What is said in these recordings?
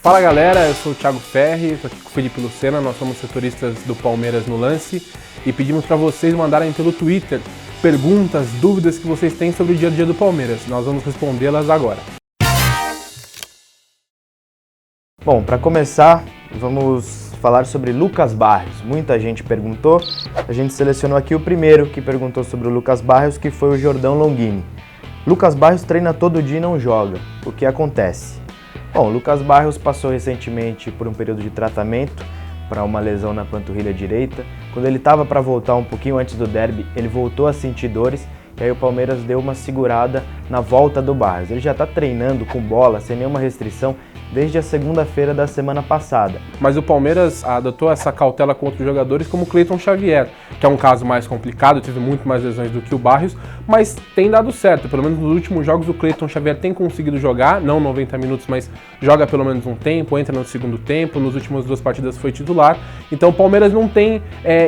Fala galera, eu sou o Thiago Ferri, estou aqui com o Felipe Lucena, nós somos setoristas do Palmeiras no Lance e pedimos para vocês mandarem pelo Twitter perguntas, dúvidas que vocês têm sobre o dia a dia do Palmeiras. Nós vamos respondê-las agora. Bom, para começar, vamos falar sobre Lucas Barrios. Muita gente perguntou, a gente selecionou aqui o primeiro que perguntou sobre o Lucas Barrios, que foi o Jordão Longini. Lucas Barrios treina todo dia e não joga. O que acontece? Bom, o Lucas Barrios passou recentemente por um período de tratamento para uma lesão na panturrilha direita. Quando ele estava para voltar um pouquinho antes do derby, ele voltou a sentir dores e aí o Palmeiras deu uma segurada na volta do Barrios. Ele já está treinando com bola, sem nenhuma restrição, desde a segunda-feira da semana passada. Mas o Palmeiras adotou essa cautela com outros jogadores, como o Cleiton Xavier, que é um caso mais complicado, teve muito mais lesões do que o Barrios, mas tem dado certo. Pelo menos nos últimos jogos o Cleiton Xavier tem conseguido jogar, não 90 minutos, mas joga pelo menos um tempo, entra no segundo tempo, nas últimas duas partidas foi titular. Então o Palmeiras não tem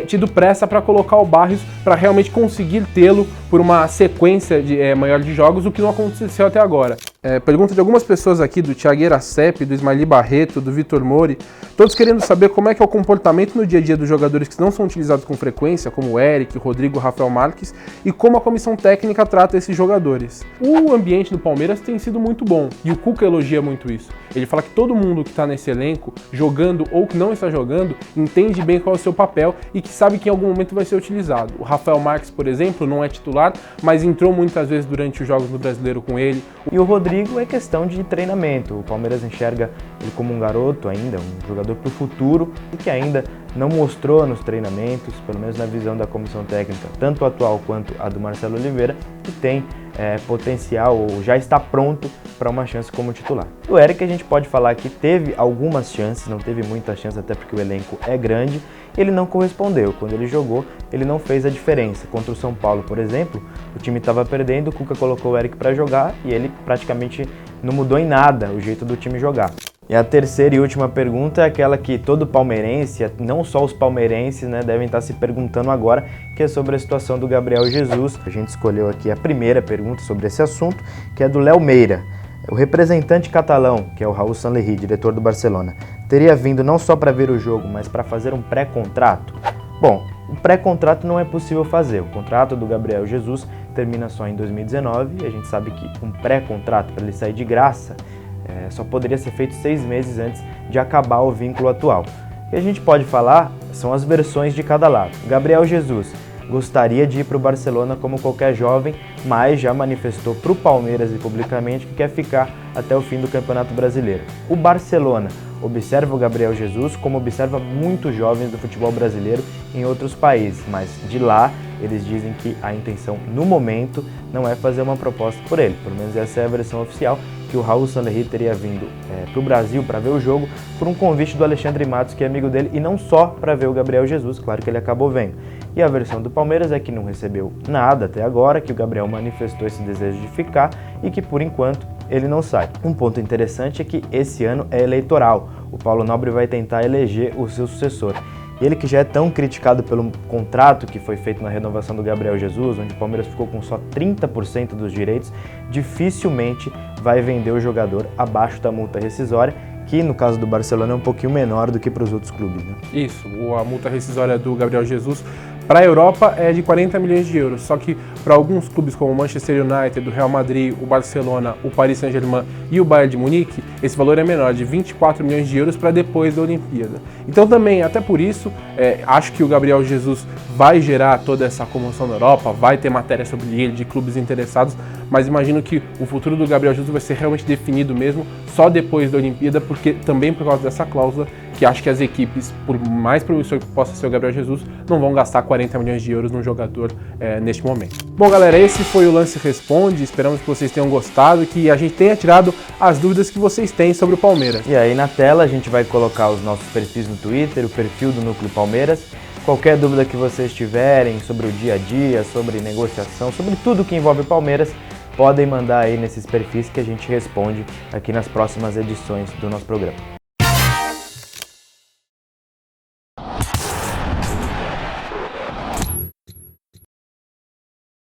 tido pressa para colocar o Barrios para realmente conseguir tê-lo por uma sequência maior de jogos, o que não aconteceu até agora. Pergunta de algumas pessoas aqui, do Thiagueira Sepp, do Ismaili Barreto, do Vitor Mori, todos querendo saber como é que é o comportamento no dia a dia dos jogadores que não são utilizados com frequência, como o Eric, o Rodrigo, o Rafael Marques, e como a comissão técnica trata esses jogadores. O ambiente do Palmeiras tem sido muito bom, e o Cuca elogia muito isso. Ele fala que todo mundo que está nesse elenco, jogando ou que não está jogando, entende bem qual é o seu papel e que sabe que em algum momento vai ser utilizado. O Rafael Marques, por exemplo, não é titular, mas entrou muitas vezes durante os jogos do Brasileiro com ele. E o Rodrigo é questão de treinamento. O Palmeiras enxerga ele como um garoto ainda, um jogador para o futuro e que ainda não mostrou nos treinamentos, pelo menos na visão da comissão técnica, tanto a atual quanto a do Marcelo Oliveira, que tem potencial ou já está pronto para uma chance como titular. O Eric a gente pode falar que teve algumas chances, não teve muita chance até porque o elenco é grande, ele não correspondeu. Quando ele jogou, ele não fez a diferença. Contra o São Paulo, por exemplo, o time estava perdendo, o Cuca colocou o Eric para jogar e ele praticamente não mudou em nada o jeito do time jogar. E a terceira e última pergunta é aquela que todo palmeirense, não só os palmeirenses, devem estar se perguntando agora, que é sobre a situação do Gabriel Jesus. A gente escolheu aqui a primeira pergunta sobre esse assunto, que é do Léo Meira. O representante catalão, que é o Raul Sanllehy, diretor do Barcelona, teria vindo não só para ver o jogo, mas para fazer um pré-contrato? Bom, o pré-contrato não é possível fazer. O contrato do Gabriel Jesus termina só em 2019 e a gente sabe que um pré-contrato, para ele sair de graça, só poderia ser feito 6 meses antes de acabar o vínculo atual. O que a gente pode falar são as versões de cada lado. Gabriel Jesus gostaria de ir para o Barcelona como qualquer jovem, mas já manifestou para o Palmeiras e publicamente que quer ficar até o fim do Campeonato Brasileiro. O Barcelona observa o Gabriel Jesus como observa muitos jovens do futebol brasileiro em outros países, mas de lá eles dizem que a intenção no momento não é fazer uma proposta por ele, pelo menos essa é a versão oficial, que o Raul Sanllehy teria vindo para o Brasil para ver o jogo por um convite do Alexandre Matos, que é amigo dele, e não só para ver o Gabriel Jesus, claro que ele acabou vendo. E a versão do Palmeiras é que não recebeu nada até agora, que o Gabriel manifestou esse desejo de ficar e que por enquanto ele não sai. Um ponto interessante é que esse ano é eleitoral, o Paulo Nobre vai tentar eleger o seu sucessor. E ele que já é tão criticado pelo contrato que foi feito na renovação do Gabriel Jesus, onde o Palmeiras ficou com só 30% dos direitos, dificilmente vai vender o jogador abaixo da multa rescisória, que no caso do Barcelona é um pouquinho menor do que para os outros clubes. Isso, a multa rescisória do Gabriel Jesus para a Europa é de 40 milhões de euros, só que para alguns clubes como o Manchester United, o Real Madrid, o Barcelona, o Paris Saint-Germain e o Bayern de Munique, esse valor é menor, de 24 milhões de euros para depois da Olimpíada. Então também, até por isso, acho que o Gabriel Jesus vai gerar toda essa comoção na Europa, vai ter matéria sobre ele, de clubes interessados, mas imagino que o futuro do Gabriel Jesus vai ser realmente definido mesmo só depois da Olimpíada, porque também por causa dessa cláusula, que acho que as equipes, por mais promissor que possa ser o Gabriel Jesus, não vão gastar 40 milhões de euros num jogador neste momento. Bom, galera, esse foi o Lance Responde, esperamos que vocês tenham gostado e que a gente tenha tirado as dúvidas que vocês têm sobre o Palmeiras. E aí na tela a gente vai colocar os nossos perfis no Twitter, o perfil do Núcleo Palmeiras. Qualquer dúvida que vocês tiverem sobre o dia a dia, sobre negociação, sobre tudo que envolve o Palmeiras, podem mandar aí nesses perfis que a gente responde aqui nas próximas edições do nosso programa.